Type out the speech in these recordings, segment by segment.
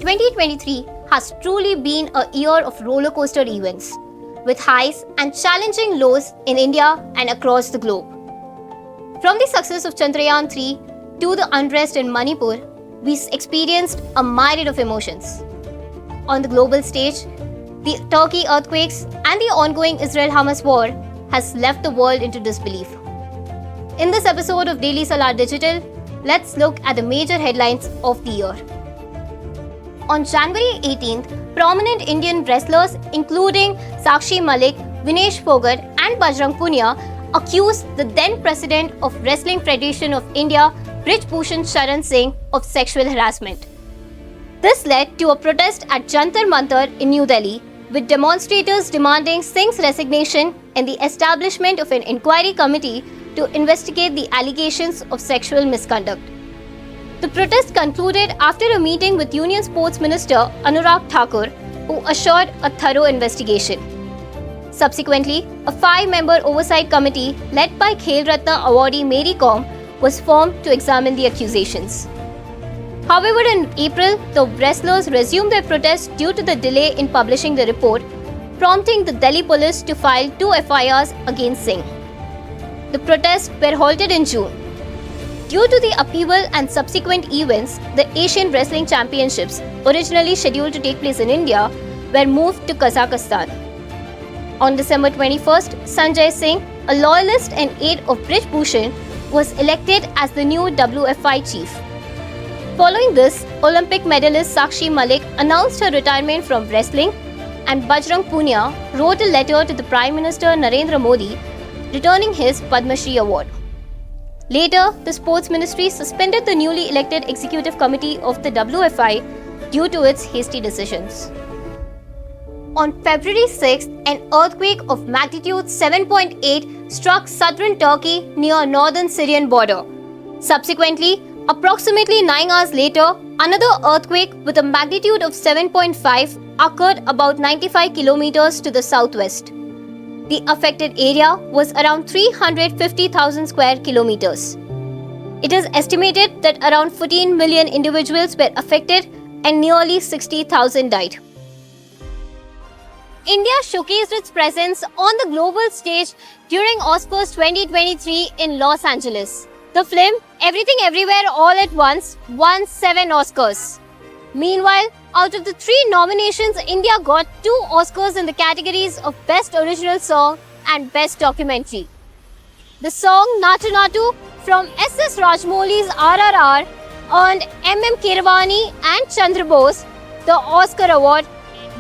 2023 has truly been a year of roller coaster events, with highs and challenging lows in India and across the globe. From the success of Chandrayaan-3 to the unrest in Manipur, we experienced a myriad of emotions. On the global stage, the Turkey earthquakes and the ongoing Israel-Hamas war has left the world into disbelief. In this episode of Daily Salar Digital, let's look at the major headlines of the year. On January 18th, prominent Indian wrestlers including Sakshi Malik, Vinesh Fogart and Bajrang Punia accused the then President of Wrestling Federation of India, Brij Bhushan Sharan Singh, of sexual harassment. This led to a protest at Jantar Mantar in New Delhi, with demonstrators demanding Singh's resignation and the establishment of an inquiry committee to investigate the allegations of sexual misconduct. The protest concluded after a meeting with Union Sports Minister Anurag Thakur, who assured a thorough investigation. Subsequently, a 5-member oversight committee led by Khel Ratna awardee Mary Kom was formed to examine the accusations. However, in April, the wrestlers resumed their protest due to the delay in publishing the report, prompting the Delhi police to file 2 FIRs against Singh. The protests were halted in June. Due to the upheaval and subsequent events, the Asian Wrestling Championships, originally scheduled to take place in India, were moved to Kazakhstan. On December 21st, Sanjay Singh, a loyalist and aide of Brij Bhushan, was elected as the new WFI chief. Following this, Olympic medalist Sakshi Malik announced her retirement from wrestling, and Bajrang Punia wrote a letter to the Prime Minister Narendra Modi returning his Padma Shri award. Later, the Sports Ministry suspended the newly elected Executive Committee of the WFI due to its hasty decisions. On February 6th, an earthquake of magnitude 7.8 struck southern Turkey near northern Syrian border. Subsequently, approximately 9 hours later, another earthquake with a magnitude of 7.5 occurred about 95 kilometers to the southwest. The affected area was around 350,000 square kilometers. It is estimated that around 14 million individuals were affected and nearly 60,000 died. India showcased its presence on the global stage during Oscars 2023 in Los Angeles. The film Everything Everywhere All at Once won 7 Oscars. Meanwhile, out of the 3 nominations, India got 2 Oscars in the categories of Best Original Song and Best Documentary. The song Natu Natu from S.S. Rajmouli's RRR earned M.M. Keeravani and Chandra Bose the Oscar award,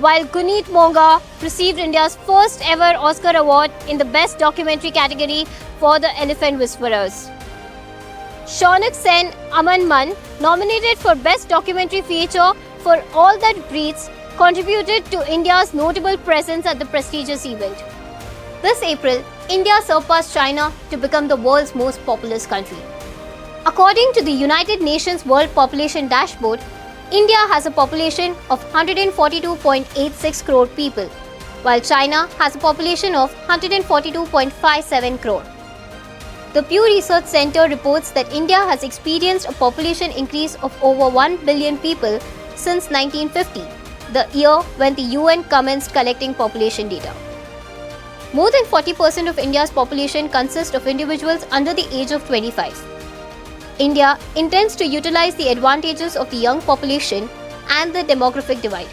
while Guneet Monga received India's first ever Oscar award in the Best Documentary category for The Elephant Whisperers. Shaunak Sen Aman Man, nominated for Best Documentary Feature for All That Breathes, contributed to India's notable presence at the prestigious event. This April, India surpassed China to become the world's most populous country. According to the United Nations World Population Dashboard, India has a population of 142.86 crore people, while China has a population of 142.57 crore. The Pew Research Center reports that India has experienced a population increase of over 1 billion people since 1950, the year when the UN commenced collecting population data. More than 40% of India's population consists of individuals under the age of 25. India intends to utilize the advantages of the young population and the demographic divide.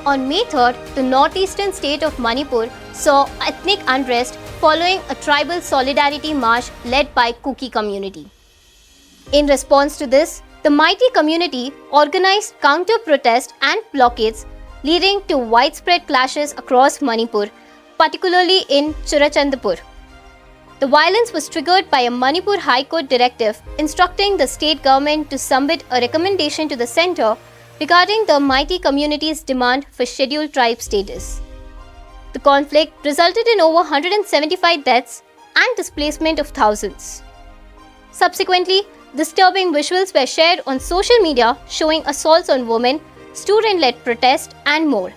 On May 3rd, the northeastern state of Manipur saw ethnic unrest following a tribal solidarity march led by Kuki community. In response to this, the mighty community organized counter-protest and blockades, leading to widespread clashes across Manipur, particularly in Churachandpur. The violence was triggered by a Manipur High Court directive instructing the state government to submit a recommendation to the centre regarding the mighty community's demand for scheduled tribe status. The conflict resulted in over 175 deaths and displacement of thousands. Subsequently, disturbing visuals were shared on social media showing assaults on women, student-led protests, and more.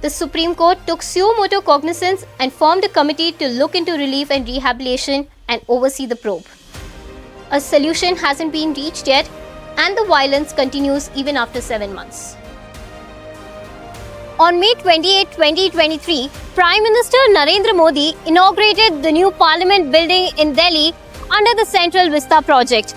The Supreme Court took suo motu cognizance and formed a committee to look into relief and rehabilitation and oversee the probe. A solution hasn't been reached yet, and the violence continues even after 7 months. On May 28, 2023, Prime Minister Narendra Modi inaugurated the new Parliament building in Delhi under the Central Vista project.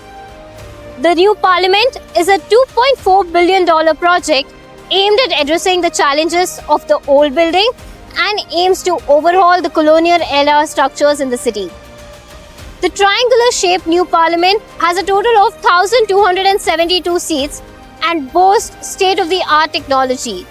The new Parliament is a $2.4 billion project aimed at addressing the challenges of the old building and aims to overhaul the colonial-era structures in the city. The triangular-shaped new Parliament has a total of 1,272 seats and boasts state-of-the-art technology.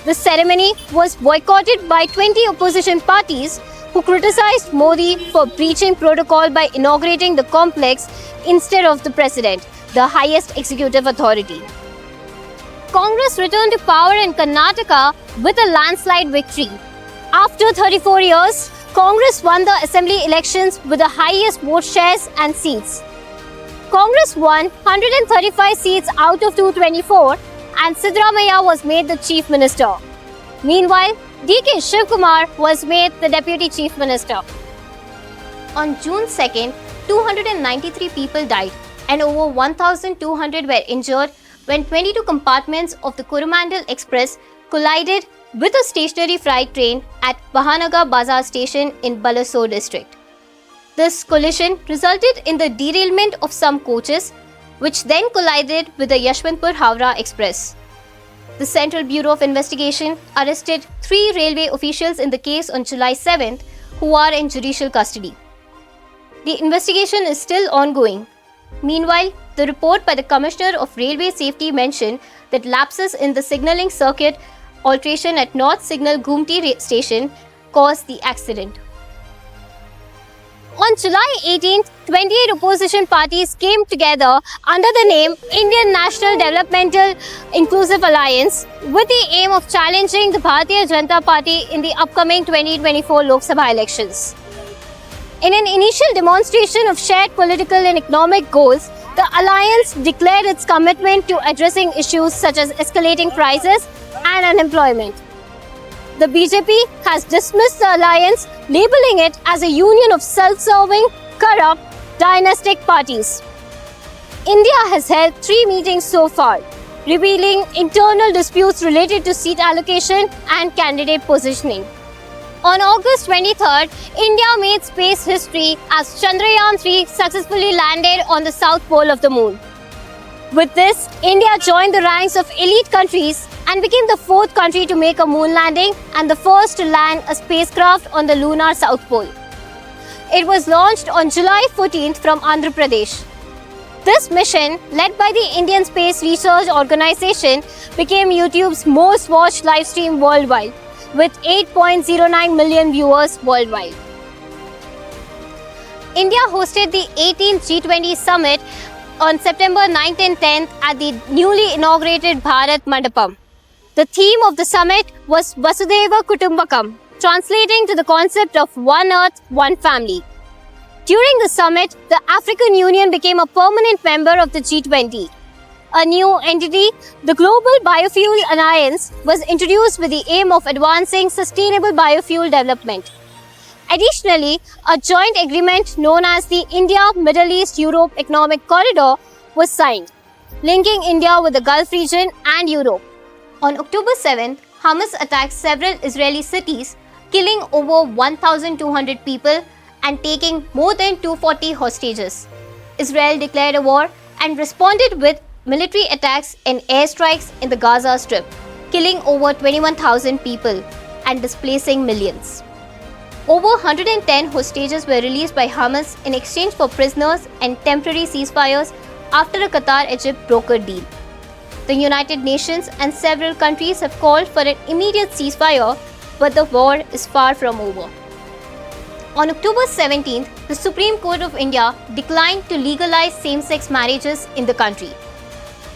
The ceremony was boycotted by 20 opposition parties who criticized Modi for breaching protocol by inaugurating the complex instead of the president, the highest executive authority. Congress returned to power in Karnataka with a landslide victory. After 34 years, Congress won the assembly elections with the highest vote shares and seats. Congress won 135 seats out of 224 and Siddaramaiah was made the Chief Minister. Meanwhile, D.K. Shivkumar was made the Deputy Chief Minister. On June 2nd, 293 people died and over 1,200 were injured when 22 compartments of the Coromandel Express collided with a stationary freight train at Bahanagar Bazar station in Balasore district. This collision resulted in the derailment of some coaches, which then collided with the Yashwantpur-Howrah Express. The Central Bureau of Investigation arrested 3 railway officials in the case on July 7th who are in judicial custody. The investigation is still ongoing. Meanwhile, the report by the Commissioner of Railway Safety mentioned that lapses in the signalling circuit alteration at North Signal Gumti station caused the accident. On July 18th, 28 opposition parties came together under the name Indian National Developmental Inclusive Alliance with the aim of challenging the Bharatiya Janata Party in the upcoming 2024 Lok Sabha elections. In an initial demonstration of shared political and economic goals, the alliance declared its commitment to addressing issues such as escalating prices and unemployment. The BJP has dismissed the alliance, labeling it as a union of self-serving, corrupt, dynastic parties. India has held 3 meetings so far, revealing internal disputes related to seat allocation and candidate positioning. On August 23rd, India made space history as Chandrayaan-3 successfully landed on the south pole of the moon. With this, India joined the ranks of elite countries and became the 4th country to make a moon landing and the first to land a spacecraft on the lunar south pole. It was launched on July 14th from Andhra Pradesh. This mission, led by the Indian Space Research Organization, became YouTube's most watched live stream worldwide, with 8.09 million viewers worldwide. India hosted the 18th G20 Summit on September 9th and 10th at the newly inaugurated Bharat Mandapam. The theme of the summit was Vasudhaiva Kutumbakam, translating to the concept of one earth, one family. During the summit, the African Union became a permanent member of the G20. A new entity, the Global Biofuel Alliance, was introduced with the aim of advancing sustainable biofuel development. Additionally, a joint agreement known as the India-Middle East-Europe Economic Corridor was signed, linking India with the Gulf region and Europe. On October 7th, Hamas attacked several Israeli cities, killing over 1,200 people and taking more than 240 hostages. Israel declared a war and responded with military attacks and airstrikes in the Gaza Strip, killing over 21,000 people and displacing millions. Over 110 hostages were released by Hamas in exchange for prisoners and temporary ceasefires after a Qatar-Egypt brokered deal. The United Nations and several countries have called for an immediate ceasefire, but the war is far from over. On October 17th, the Supreme Court of India declined to legalize same-sex marriages in the country.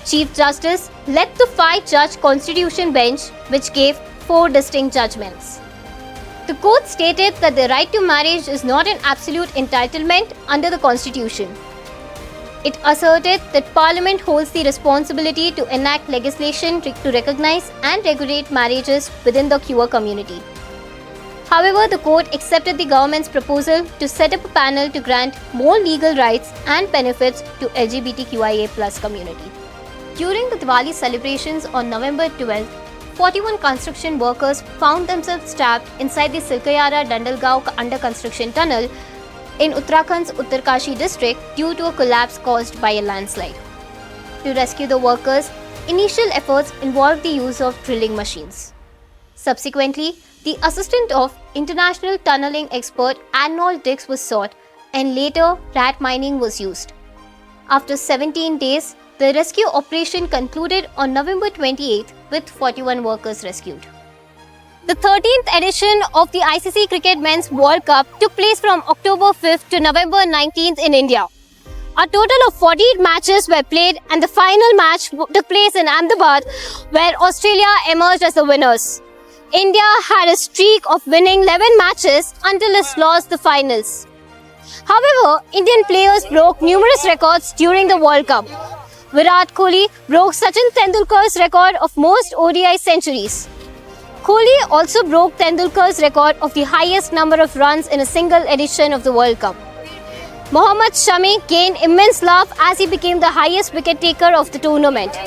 Chief Justice led the 5-judge Constitution bench, which gave 4 distinct judgments. The court stated that the right to marriage is not an absolute entitlement under the Constitution. It asserted that Parliament holds the responsibility to enact legislation to recognize and regulate marriages within the queer community. However, the court accepted the government's proposal to set up a panel to grant more legal rights and benefits to LGBTQIA+ community. During the Diwali celebrations on November 12th, 41 construction workers found themselves trapped inside the Silkayara Dandalgaon under construction tunnel in Uttarakhand's Uttarkashi district due to a collapse caused by a landslide. To rescue the workers, initial efforts involved the use of drilling machines. Subsequently, the assistance of international tunneling expert Arnold Dix was sought, and later rat mining was used. After 17 days, the rescue operation concluded on November 28th with 41 workers rescued. The 13th edition of the ICC Cricket Men's World Cup took place from October 5th to November 19th in India. A total of 48 matches were played, and the final match took place in Ahmedabad, where Australia emerged as the winners. India had a streak of winning 11 matches until it lost the finals. However, Indian players broke numerous records during the World Cup. Virat Kohli broke Sachin Tendulkar's record of most ODI centuries. Kohli also broke Tendulkar's record of the highest number of runs in a single edition of the World Cup. Mohammad Shami gained immense love as he became the highest wicket taker of the tournament.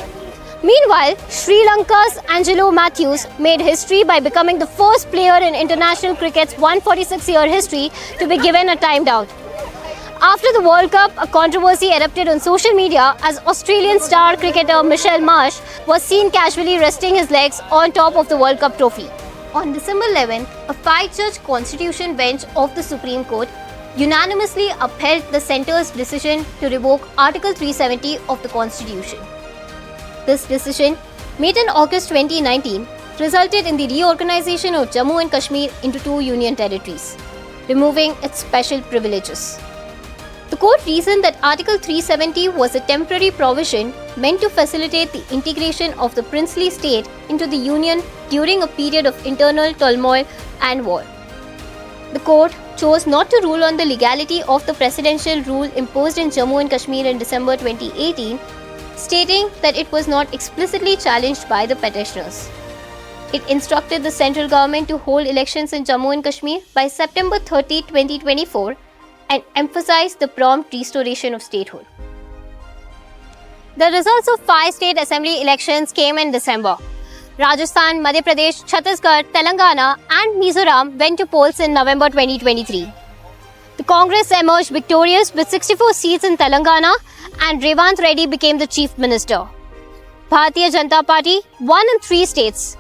Meanwhile, Sri Lanka's Angelo Matthews made history by becoming the first player in international cricket's 146-year history to be given a timed out. After the World Cup, a controversy erupted on social media as Australian star cricketer Mitchell Marsh was seen casually resting his legs on top of the World Cup trophy. On December 11th, a 5-judge constitution bench of the Supreme Court unanimously upheld the centre's decision to revoke Article 370 of the Constitution. This decision, made in August 2019, resulted in the reorganization of Jammu and Kashmir into 2 union territories, removing its special privileges. The court reasoned that Article 370 was a temporary provision meant to facilitate the integration of the princely state into the union during a period of internal turmoil and war. The court chose not to rule on the legality of the presidential rule imposed in Jammu and Kashmir in December 2018, stating that it was not explicitly challenged by the petitioners. It instructed the central government to hold elections in Jammu and Kashmir by September 30, 2024 and emphasized the prompt restoration of statehood. The results of 5 state assembly elections came in December. Rajasthan, Madhya Pradesh, Chhattisgarh, Telangana and Mizoram went to polls in November 2023. The Congress emerged victorious with 64 seats in Telangana and Revanth Reddy became the chief minister. Bharatiya Janata Party won in 3 states.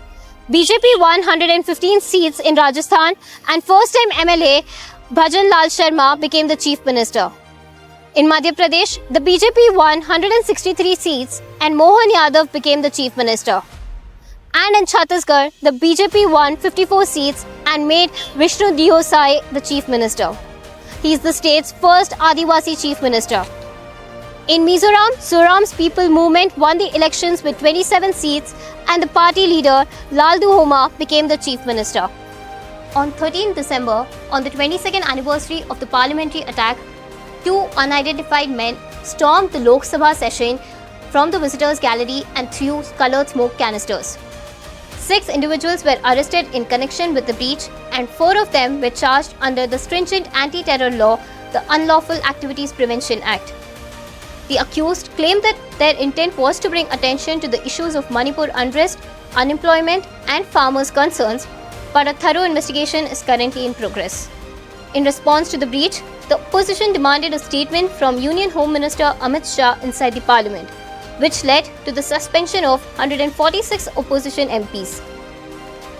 BJP won 115 seats in Rajasthan and first-time MLA Bhajan Lal Sharma became the chief minister. In Madhya Pradesh, the BJP won 163 seats and Mohan Yadav became the chief minister. And in Chhattisgarh, the BJP won 54 seats and made Vishnu Diosai the chief minister. He is the state's first Adivasi chief minister. In Mizoram, Zoram's People Movement won the elections with 27 seats and the party leader Laldu Homa became the chief minister. On 13 December, on the 22nd anniversary of the parliamentary attack, 2 unidentified men stormed the Lok Sabha session from the visitors' gallery and threw coloured smoke canisters. 6 individuals were arrested in connection with the breach and 4 of them were charged under the stringent anti-terror law, the Unlawful Activities Prevention Act. The accused claimed that their intent was to bring attention to the issues of Manipur unrest, unemployment and farmers' concerns, but a thorough investigation is currently in progress. In response to the breach, the opposition demanded a statement from Union Home Minister Amit Shah inside the parliament, which led to the suspension of 146 opposition MPs.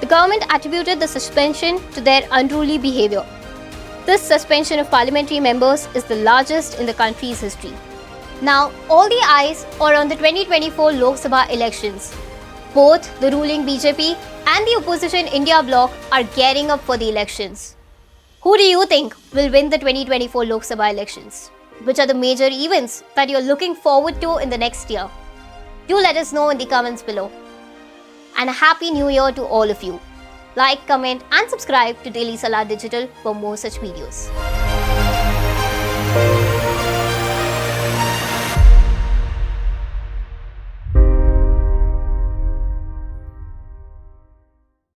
The government attributed the suspension to their unruly behaviour. This suspension of parliamentary members is the largest in the country's history. Now, all the eyes are on the 2024 Lok Sabha elections. Both the ruling BJP and the opposition India bloc are gearing up for the elections. Who do you think will win the 2024 Lok Sabha elections? Which are the major events that you're looking forward to in the next year? Do let us know in the comments below. And a happy new year to all of you. Like, comment and subscribe to Daily Salar Digital for more such videos.